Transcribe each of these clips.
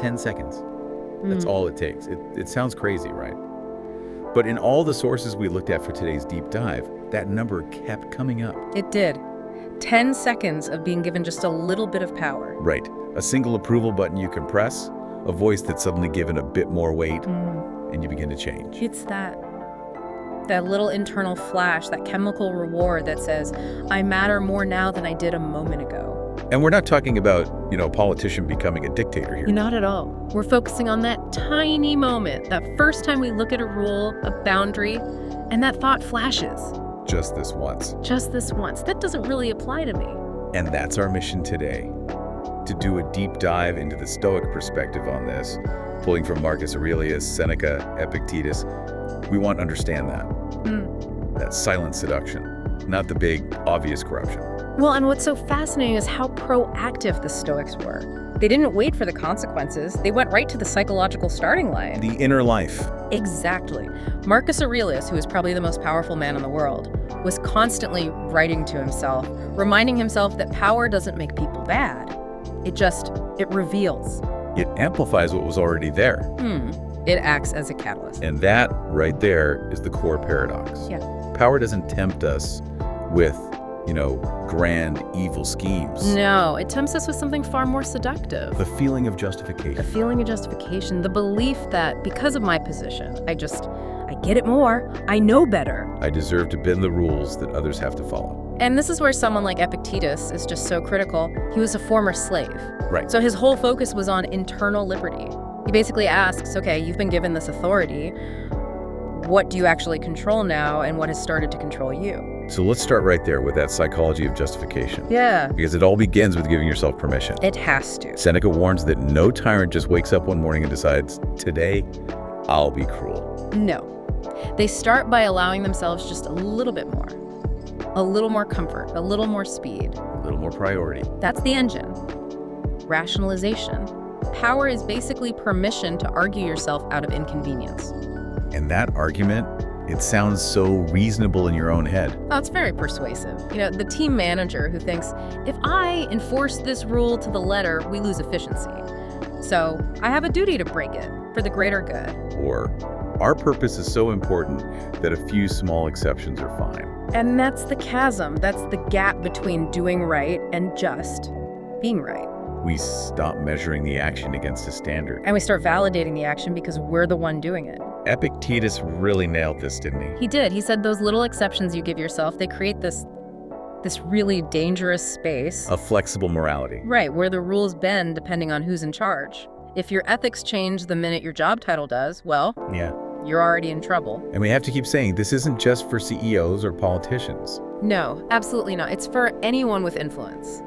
10 seconds. That's all it takes. It sounds crazy, right? But in all the sources we looked at for today's deep dive, that number kept coming up. It did. 10 seconds of being given just a little bit of power. Right. A single approval button you can press, a voice that's suddenly given a bit more weight, and you begin to change. It's that little internal flash, that chemical reward that says, I matter more now than I did a moment ago. And we're not talking about, a politician becoming a dictator here. Not at all. We're focusing on that tiny moment, that first time we look at a rule, a boundary, and that thought flashes. Just this once. Just this once. That doesn't really apply to me. And that's our mission today, to do a deep dive into the Stoic perspective on this, pulling from Marcus Aurelius, Seneca, Epictetus. We want to understand that. That silent seduction, not the big, obvious corruption. Well, and what's so fascinating is how proactive the Stoics were. They didn't wait for the consequences. They went right to the psychological starting line. The inner life. Exactly. Marcus Aurelius, who is probably the most powerful man in the world, was constantly writing to himself, reminding himself that power doesn't make people bad. It reveals. It amplifies what was already there. It acts as a catalyst. And that, right there, is the core paradox. Yeah. Power doesn't tempt us with, grand, evil schemes. No, it tempts us with something far more seductive. The feeling of justification. The feeling of justification, the belief that because of my position, I get it more, I know better. I deserve to bend the rules that others have to follow. And this is where someone like Epictetus is just so critical. He was a former slave. Right. So his whole focus was on internal liberty. He basically asks, okay, you've been given this authority. What do you actually control now, and what has started to control you? So let's start right there with that psychology of justification. Yeah. Because it all begins with giving yourself permission. It has to. Seneca warns that no tyrant just wakes up one morning and decides, today, I'll be cruel. No. They start by allowing themselves just a little bit more. A little more comfort, a little more speed. A little more priority. That's the engine. Rationalization. Power is basically permission to argue yourself out of inconvenience. And that argument, it sounds so reasonable in your own head. Oh, it's very persuasive. The team manager who thinks, if I enforce this rule to the letter, we lose efficiency. So I have a duty to break it for the greater good. Or, our purpose is so important that a few small exceptions are fine. And that's the chasm. That's the gap between doing right and just being right. We stop measuring the action against a standard. And we start validating the action because we're the one doing it. Epictetus really nailed this, didn't he? He did. He said those little exceptions you give yourself, they create this really dangerous space. A flexible morality. Right, where the rules bend depending on who's in charge. If your ethics change the minute your job title does, well, yeah, you're already in trouble. And we have to keep saying this isn't just for CEOs or politicians. No, absolutely not. It's for anyone with influence.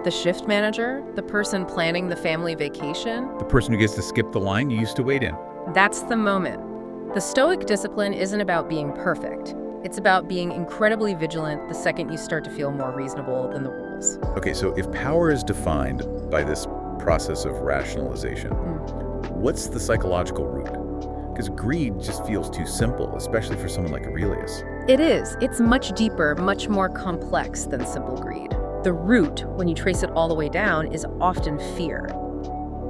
The shift manager, the person planning the family vacation. The person who gets to skip the line you used to wait in. That's the moment. The Stoic discipline isn't about being perfect. It's about being incredibly vigilant the second you start to feel more reasonable than the rules. Okay, so if power is defined by this process of rationalization, what's the psychological root? Because greed just feels too simple, especially for someone like Aurelius. It is. It's much deeper, much more complex than simple greed. The root, when you trace it all the way down, is often fear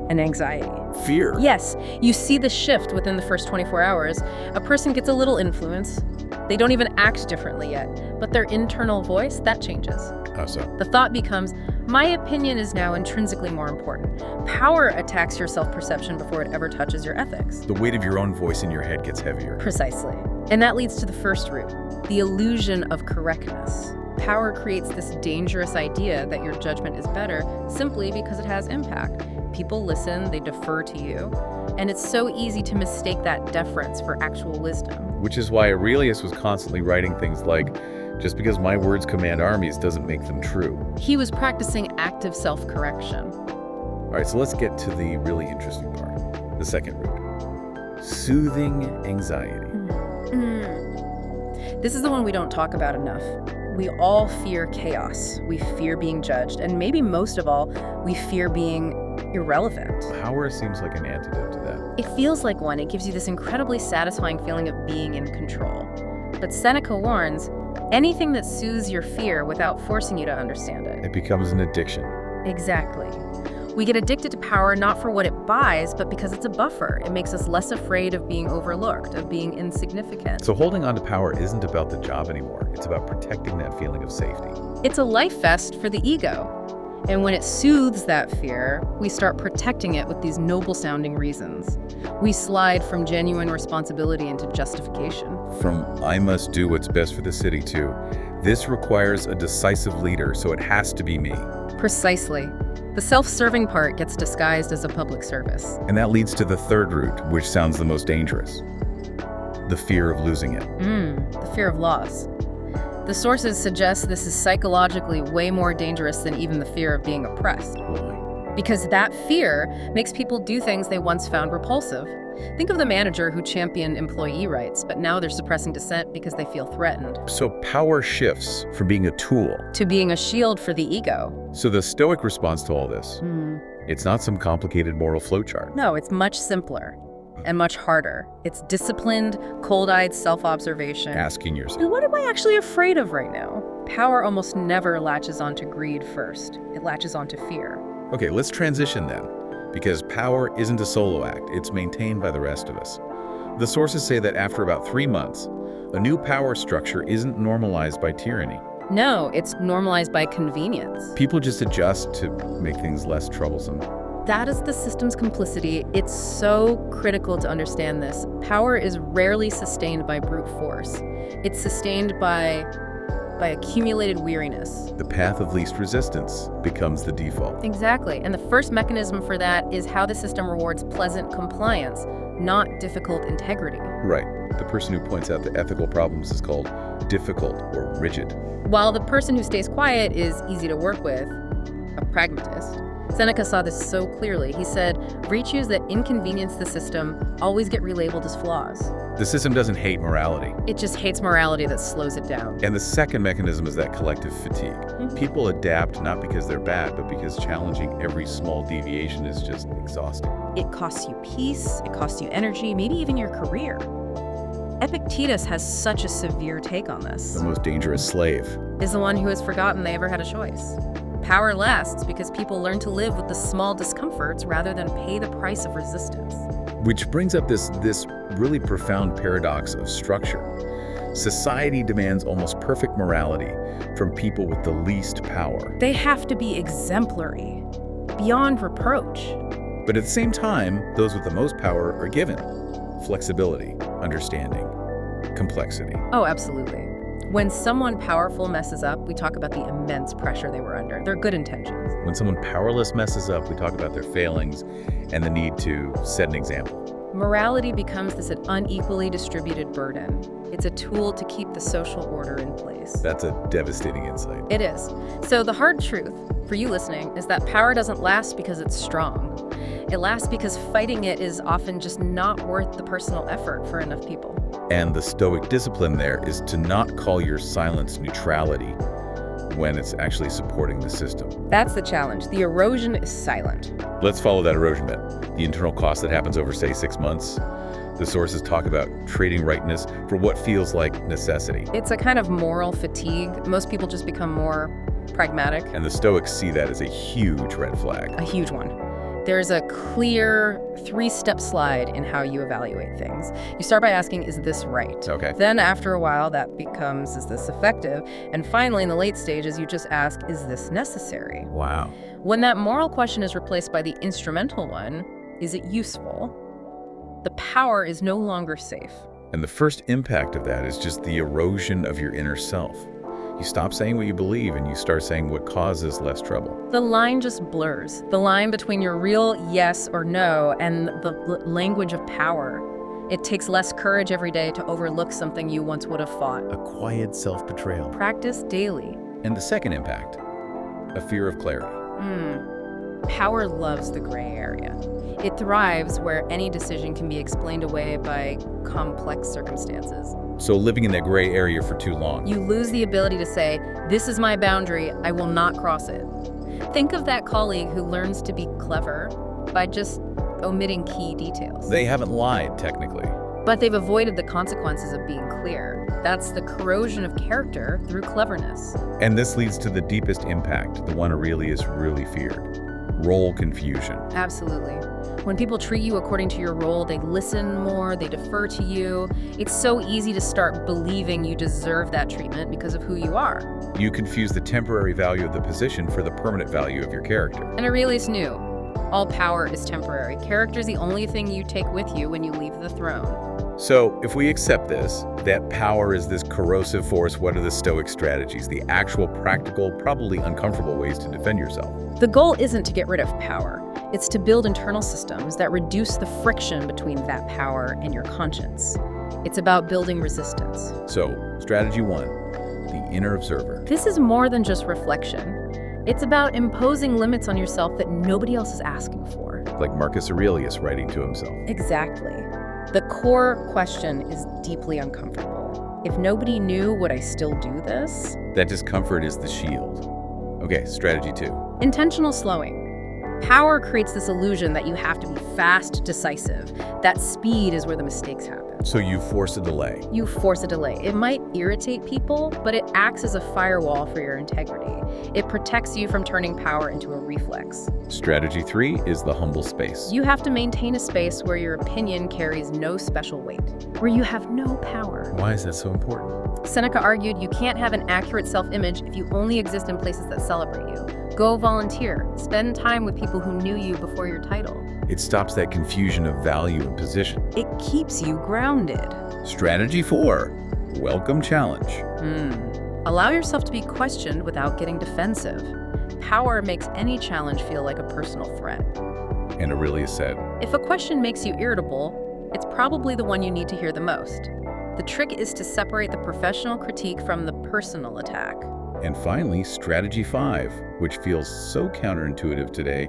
and anxiety. Fear? Yes. You see the shift within the first 24 hours. A person gets a little influence. They don't even act differently yet, but their internal voice, that changes. How so? The thought becomes, my opinion is now intrinsically more important. Power attacks your self-perception before it ever touches your ethics. The weight of your own voice in your head gets heavier. Precisely. And that leads to the first root, the illusion of correctness. Power creates this dangerous idea that your judgment is better simply because it has impact. People listen, they defer to you, and it's so easy to mistake that deference for actual wisdom. Which is why Aurelius was constantly writing things like, just because my words command armies doesn't make them true. He was practicing active self-correction. All right, so let's get to the really interesting part, the second root. Soothing anxiety. This is the one we don't talk about enough. We all fear chaos. We fear being judged. And maybe most of all, we fear being irrelevant. Power seems like an antidote to that. It feels like one. It gives you this incredibly satisfying feeling of being in control. But Seneca warns, anything that soothes your fear without forcing you to understand it. It becomes an addiction. Exactly. We get addicted to power not for what it buys, but because it's a buffer. It makes us less afraid of being overlooked, of being insignificant. So holding on to power isn't about the job anymore. It's about protecting that feeling of safety. It's a life vest for the ego. And when it soothes that fear, we start protecting it with these noble-sounding reasons. We slide from genuine responsibility into justification. From I must do what's best for the city to this requires a decisive leader, so it has to be me. Precisely. The self-serving part gets disguised as a public service. And that leads to the third route, which sounds the most dangerous. The fear of losing it. The fear of loss. The sources suggest this is psychologically way more dangerous than even the fear of being oppressed. Why? Because that fear makes people do things they once found repulsive. Think of the manager who championed employee rights, but now they're suppressing dissent because they feel threatened. So power shifts from being a tool To being a shield for the ego. So the Stoic response to all this, it's not some complicated moral flowchart. No, it's much simpler and much harder. It's disciplined, cold-eyed self-observation. Asking yourself, And what am I actually afraid of right now? Power almost never latches onto greed first. It latches onto fear. okay, let's transition then, because power isn't a solo act, it's maintained by the rest of us. The sources say that after about 3 months, a new power structure isn't normalized by tyranny. No, it's normalized by convenience. People just adjust to make things less troublesome. That is the system's complicity. It's so critical to understand this. Power is rarely sustained by brute force. It's sustained by accumulated weariness. The path of least resistance becomes the default. Exactly. And the first mechanism for that is how the system rewards pleasant compliance, not difficult integrity. Right. The person who points out the ethical problems is called difficult or rigid. While the person who stays quiet is easy to work with, a pragmatist. Seneca saw this so clearly. He said, virtues that inconvenience the system always get relabeled as flaws. The system doesn't hate morality. It just hates morality that slows it down. And the second mechanism is that collective fatigue. People adapt not because they're bad, but because challenging every small deviation is just exhausting. It costs you peace, it costs you energy, maybe even your career. Epictetus has such a severe take on this. The most dangerous slave. Is the one who has forgotten they ever had a choice. Power lasts because people learn to live with the small discomforts rather than pay the price of resistance. Which brings up this really profound paradox of structure. Society demands almost perfect morality from people with the least power. They have to be exemplary, beyond reproach. But at the same time, those with the most power are given flexibility, understanding, complexity. Oh, absolutely. When someone powerful messes up, we talk about the immense pressure they were under. Their good intentions. When someone powerless messes up, we talk about their failings and the need to set an example. Morality becomes this unequally distributed burden. It's a tool to keep the social order in place. That's a devastating insight. It is. So the hard truth for you listening is that power doesn't last because it's strong. It lasts because fighting it is often just not worth the personal effort for enough people. And the Stoic discipline there is to not call your silence neutrality when it's actually supporting the system. That's the challenge. The erosion is silent. Let's follow that erosion bit. The internal cost that happens over, say, 6 months. The sources talk about trading rightness for what feels like necessity. It's a kind of moral fatigue. Most people just become more pragmatic. And the Stoics see that as a huge red flag. A huge one. There's a clear 3-step slide in how you evaluate things. You start by asking, is this right? Okay. Then after a while, that becomes, is this effective? And finally, in the late stages, you just ask, is this necessary? Wow. When that moral question is replaced by the instrumental one, is it useful? The power is no longer safe. And the first impact of that is just the erosion of your inner self. You stop saying what you believe and you start saying what causes less trouble. The line just blurs. The line between your real yes or no and the language of power. It takes less courage every day to overlook something you once would have fought. A quiet self-betrayal. Practice daily. And the second impact, a fear of clarity. Power loves the gray area. It thrives where any decision can be explained away by complex circumstances. So living in that gray area for too long. You lose the ability to say, this is my boundary, I will not cross it. Think of that colleague who learns to be clever by just omitting key details. They haven't lied, technically. But they've avoided the consequences of being clear. That's the corrosion of character through cleverness. And this leads to the deepest impact, the one Aurelius really feared. role confusion. Absolutely. When people treat you according to your role, they listen more, they defer to you. It's so easy to start believing you deserve that treatment because of who you are. You confuse the temporary value of the position for the permanent value of your character. And Aurelius knew. All power is temporary. Character is the only thing you take with you when you leave the throne. So, if we accept this, that power is this corrosive force, what are the Stoic strategies? The actual, practical, probably uncomfortable ways to defend yourself? The goal isn't to get rid of power. It's to build internal systems that reduce the friction between that power and your conscience. It's about building resistance. So, strategy 1, the inner observer. This is more than just reflection. It's about imposing limits on yourself that nobody else is asking for. Like Marcus Aurelius writing to himself. Exactly. The core question is deeply uncomfortable. If nobody knew, would I still do this? That discomfort is the shield. Okay, strategy 2. Intentional slowing. Power creates this illusion that you have to be fast, decisive. That speed is where the mistakes happen. So you force a delay. You force a delay. It might irritate people, but it acts as a firewall for your integrity. It protects you from turning power into a reflex. Strategy 3 is the humble space. You have to maintain a space where your opinion carries no special weight, where you have no power. Why is that so important? Seneca argued you can't have an accurate self-image if you only exist in places that celebrate you. Go volunteer. Spend time with people who knew you before your title. It stops that confusion of value and position. It keeps you grounded. Strategy 4, welcome challenge. Allow yourself to be questioned without getting defensive. Power makes any challenge feel like a personal threat. And Aurelius said, If a question makes you irritable, it's probably the one you need to hear the most. The trick is to separate the professional critique from the personal attack. And finally, strategy 5, which feels so counterintuitive today,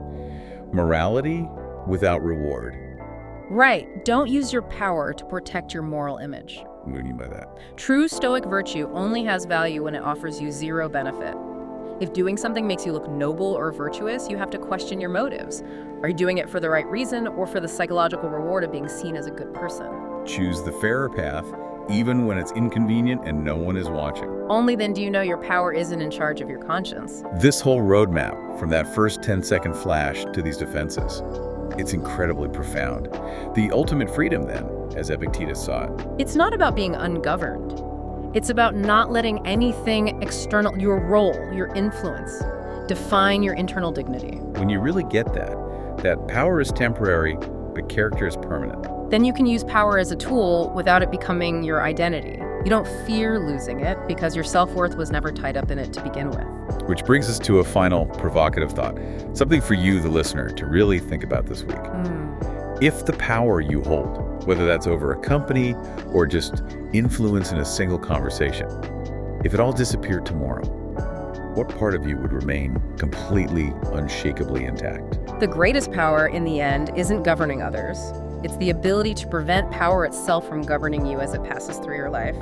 morality without reward. Right. Don't use your power to protect your moral image. What do you mean by that? True Stoic virtue only has value when it offers you zero benefit. If doing something makes you look noble or virtuous, you have to question your motives. Are you doing it for the right reason or for the psychological reward of being seen as a good person? Choose the fairer path, even when it's inconvenient and no one is watching. Only then do you know your power isn't in charge of your conscience. This whole roadmap, from that first 10-second flash to these defenses, it's incredibly profound. The ultimate freedom, then, as Epictetus saw it. It's not about being ungoverned. It's about not letting anything external, your role, your influence, define your internal dignity. When you really get that power is temporary, but character is permanent. Then you can use power as a tool without it becoming your identity. You don't fear losing it because your self-worth was never tied up in it to begin with. Which brings us to a final provocative thought, something for you, the listener, to really think about this week. If the power you hold, whether that's over a company or just influence in a single conversation, if it all disappeared tomorrow, what part of you would remain completely, unshakably intact? The greatest power, in the end, isn't governing others. It's the ability to prevent power itself from governing you as it passes through your life.